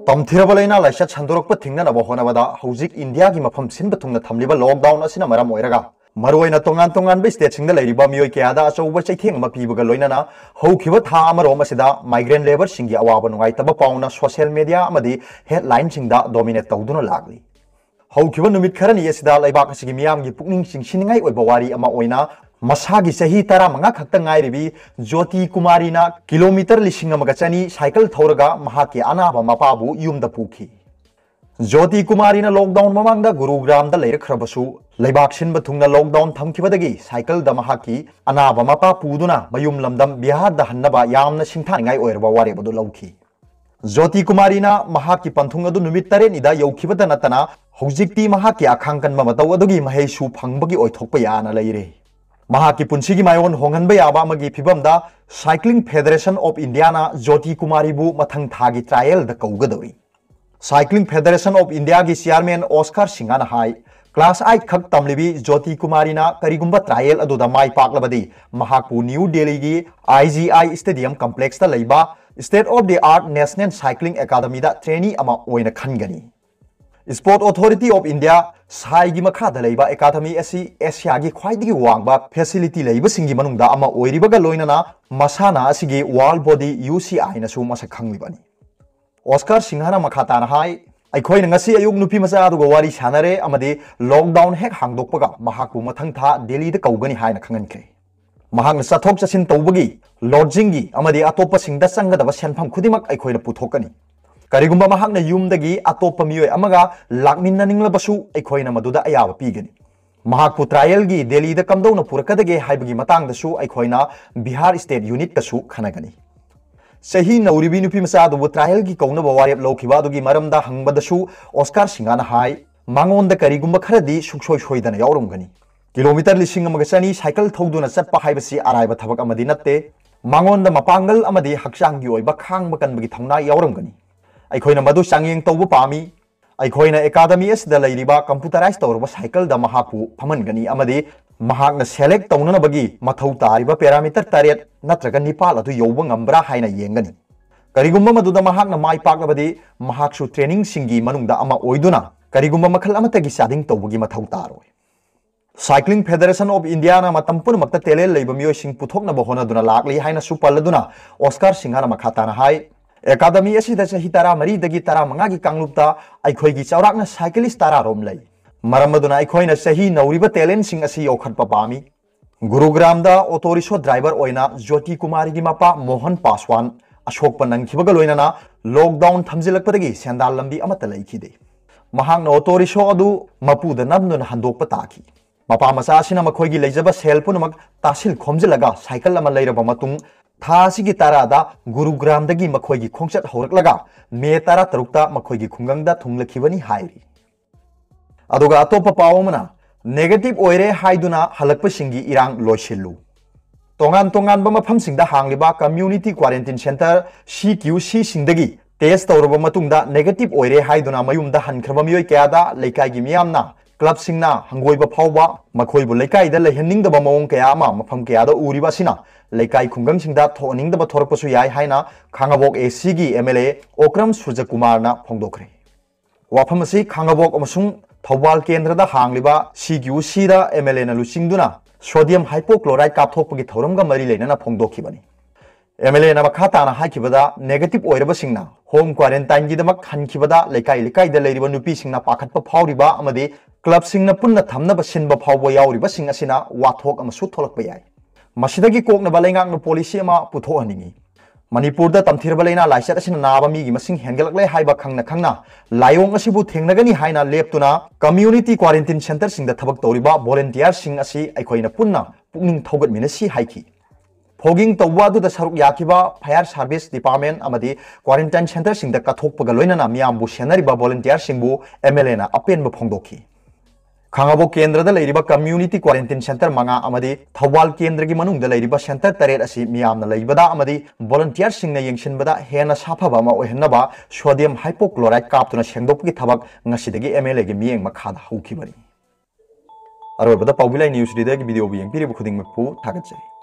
तमथिरब लैना लाइसा छंदोरक थिंगनब होनबदा हौजिक इंडिया की मफम सिनब थुंगना थमलिब लॉकडाउन असिना मरम ओइरगा मरोइना तोंगान तोंगान स्टेट सिंगदा लैरिबा मियोय कयादा अचौब चैथेंग अमा पीबगा लोइनाना हौखिब था अमरोम असिदा माइग्रेंट लेबर सिंगी अवाब नुगाइतब पाउना सोशल मीडिया अमदी हेडलाइन सिंगदा डोमिनेट तौदुना लागली हौखिब नुमित खरनी असिदा लैबाक असिगी मियामगी पुकनिंग सिंसिनिंगाई ओइबा वारी अमा ओइना मसागी सही तरा मंगा खक्ता ngairibi ज्योति कुमारी ना किलोमीटर लिसिंग अमगा चनी साइकिल थौरगा महाकी अनाबा मपाबु युमदा पुखी ज्योति कुमारी ना लॉकडाउन ममांगदा गुरुग्राम दा लेरखरबसु लैबाक सिनब थुंगना लॉकडाउन थमखिबदगी साइकिल दा महाकी अनाबा मपा पुदुना मयुम लमदम बिहार दा हन्नबा यामना सिंथानिंगाई ओइरबा वारेबदु लौखी ज्योति कुमारी ना महाकी पंथुंग अदु नुमित तरे निदा यौखिबदा नतना हौजिकती महाकी आखांकन ममतौ अदुगी महेसु फंगबगी ओइथोकपा याना लैरे महाकी पुंसीगी मायोन होंगनबा याबा अमगी फिबमदा साइक्लिंग फेडरेशन ऑफ इंडिया ना ज्योति कुमारी बु मथंग थागी ट्रायल द कौगदौरी साइक्लिंग फेडरेशन ऑफ इंडिया की चेयरमैन ऑस्कर सिंगाना हाई क्लास 8 खक तमलिबी ज्योति कुमारी ना करीगुंबा ट्रायल अदुदा माई पाकलबदी महाकु न्यू दिल्ली की IGI स्टेडियम कॉम्प्लेक्स दा लैबा state of the art national cycling academy दा ट्रेनी अमा ओइना खनगनी स्पोर्ट अथॉरिटी ऑफ इंडिया साइगी मखादा लैबा एकेडमी असी एशिया की ख्वाइदगी वांगबा फैसिलिटी लैबसिंगी मनुंगदा अमा ओइरिबगा लोइनना मसाना असिगी वर्ल्ड बॉडी UCI नसु मसक खंगलिबनी ऑस्कर सिंहाना मखाताना हाई अखोइना ngasi अयुक नुपी मचा अदुगा वारी सानरे अमदे लॉकडाउन हेक हांगदोकपगा महाकु मथंग था दिल्ली दा कौगनी हाइना खंगनख्रे महाकना चथोक चसिन तौबगी लॉजिंगी अमदे अतोप सिंगदा संगदबा सेनफम खुदिमक अखोइना पुथोकनी करिगुंबा महाकना युमदगी अतोप मियोय अमगा लाकमिन्ननिंगलबसु अखोइना मदुदा अयाब पीगनी महाकु ट्रायल गी दिल्ली दा कमदौना पुरकदगे हाइबगी मतंगदसु अखोइना बिहार स्टेट यूनिट कसु खनगनी सही नौरिबी नुपी मचादुबु ट्रायल की कौनबा वारेब लौखिबा अदुगी मरमदा हंगबदसु ऑस्कर सिंगाना हाई मांगोंदा करिगुंबा खरदी सुक्सोय सोयदना यावरमगनी किलोमीटर लिसिंग अमगा चनी साइकिल थौदुना चटपा हाइबसी अराइबा थबक अमदी नत्ते मांगोंदा मपांगल अमदी हक्चांगी ओइबा खांगबा कनबगी थौना यावरमगनी अखोइना मदु चांगिंग तौबु पामी अखोइना एकेडमी असदा लैरिबा कंप्यूटराइज तौरबा साइकिल दा महाकु फमनगनी अमदी महाकना सेलेक्ट तौननबगी मथौ तारिबा पैरामीटर तरेट नत्रगा निपाल अदु यौबा ngambra हाइना येंगनी करिगुंबा मदुदा महाकना माइ पाकबदी महाकसु ट्रेनिंग सिंगी मनुंगदा अमा ओइदुना करिगुंबा मखल अमतगी चादिंग तौबगी मथौ तारोय साइक्लिंग फेडरेशन ऑफ इंडिया ना मतम पुनमक्ता टेलेल लैबा मियोय सिंग पुथोकनबा होनदुना लागली हाइना सुपलदुना ऑस्कर सिंगाना मखाताना हाई एकेडमी असिदा चही तरा मरी दगी तरा मंगा की कांगलुपता अखोइगी चौराकना साइकिलिस्ट तरा रोम लै मरमदुना अखोइना सही नौरिबा टैलेंट सिंग असि योखटपा पामी गुरुग्राम दा ऑटो रिक्शा ड्राइवर ओइना ज्योति कुमारी की मपा मोहन पासवान अशोक पनंगखिबगा लोइनाना लॉकडाउन थमजिलकपदगी सेंदाल लंबी अमत लैखिदे महाकना ऑटो रिक्शा अदु मपुदा नमनुना हंदोकपा ताखी मपा मचा असिना मखोइगी लैजबा सेल पुनमक तासिल खोमजिलगा साइकिल अमा लैरबा मतुंग थासिगी तारादा गुरुग्राम दगी मखोइगी खोंगचत हौरकलगा मे तारा तरुकता मखोइगी खुंगंगदा थुंगलखिबनी हाइरी अदुगा अतोप पावमना नेगेटिव ओइरे हाइदुना हलकपसिंगी इरांग लोइसिल्लु तोंगान तोंगान मफमसिंगदा हांगलिबा कम्युनिटी क्वारंटाइन सेंटर CQC सिंगदगी टेस्ट तौरबा मतुंगदा नेगेटिव ओइरे हाइदुना मयुमदा हनखरबा मियोय कयादा लैकाइगी मियामना क्लब सिंगना हंगोइबा फावबा मखोइबु लैकाइदा लैहनिंगदबा मवोंग कया अमा मफम कयादा उरिबासिना लैकाई खुंगंग सिंगदा थोनिंगदबा थोरकपसु याय हाइना खांगाबोक AC की MLA ओक्रम सूर्यकुमारना फोंदोखरे वाफम असि खांगाबोक अमसुंग थौबाल केंद्रदा हांगलिबा CQC दा MLA ना लुसिंगदुना सोडियम हाइपोक्लोराइड कापथोकपगी थौरमगा मरी लेना फोंदोखिबनी MLA ना मखाताना हाइखिबदा नेगेटिव ओइरबसिंगना होम क्वारंटाइन गिदमक हनखिबदा लैकाई लैकाइदा लैरिबा नुपीसिंगना पाखतपा फावरिबा अमदे क्लब सिंगना पुन्ना थमनबा सिनबा फावबा यावरिबा सिंग असिना वाथोक अमसु थोलकपा याय मसिदगी कोकनबा लैंगांगना पॉलिसी अमा पुथोहनिंगी मणिपुरदा तमथिरबा लैना लाइसेट असिना नाबा मीगी मसिंग हेंगलकले हाइबा खंगना खंगना लायोंग असिबु थेंगनगनी हाइना लेपतुना कम्युनिटी क्वारंटाइन सेंटर सिंगदा थबक तौरिबा वॉलंटियर सिंग असि अखोइना पुन्ना पुकनिंग थौगतमिनसि हाइखी फोगिंग तौबा दुदा सरुक याखिबा फायर सर्विस डिपार्टमेंट अमदी क्वारंटाइन सेंटर सिंगदा कथोकपगा लोइनाना मियामबु सेनरिबा वॉलंटियर सिंगबु MLA ना अपेनबा फोंदोखी खांगाबो केंद्रदा लैरिबा कम्युनिटी क्वारंटाइन सेंटर मंगा अमदी थौबाल केंद्र की मनुंगदा लैरिबा सेंटर तरेट असि मियामना लैबदा अमदी वॉलंटियर सिंगना यंगसिनबदा हेना साफाबा मा ओहनबा सोडियम हाइपोक्लोराइड कापतुना सेंगदोपगी थबक ngasiदगी MLA की मियेंग मखादा हौखिबनी अरोबदा पाउबिलाई न्यूज रीडर की वीडियो भी यंग पिरिबु खुदिंग मकपु थागतजै।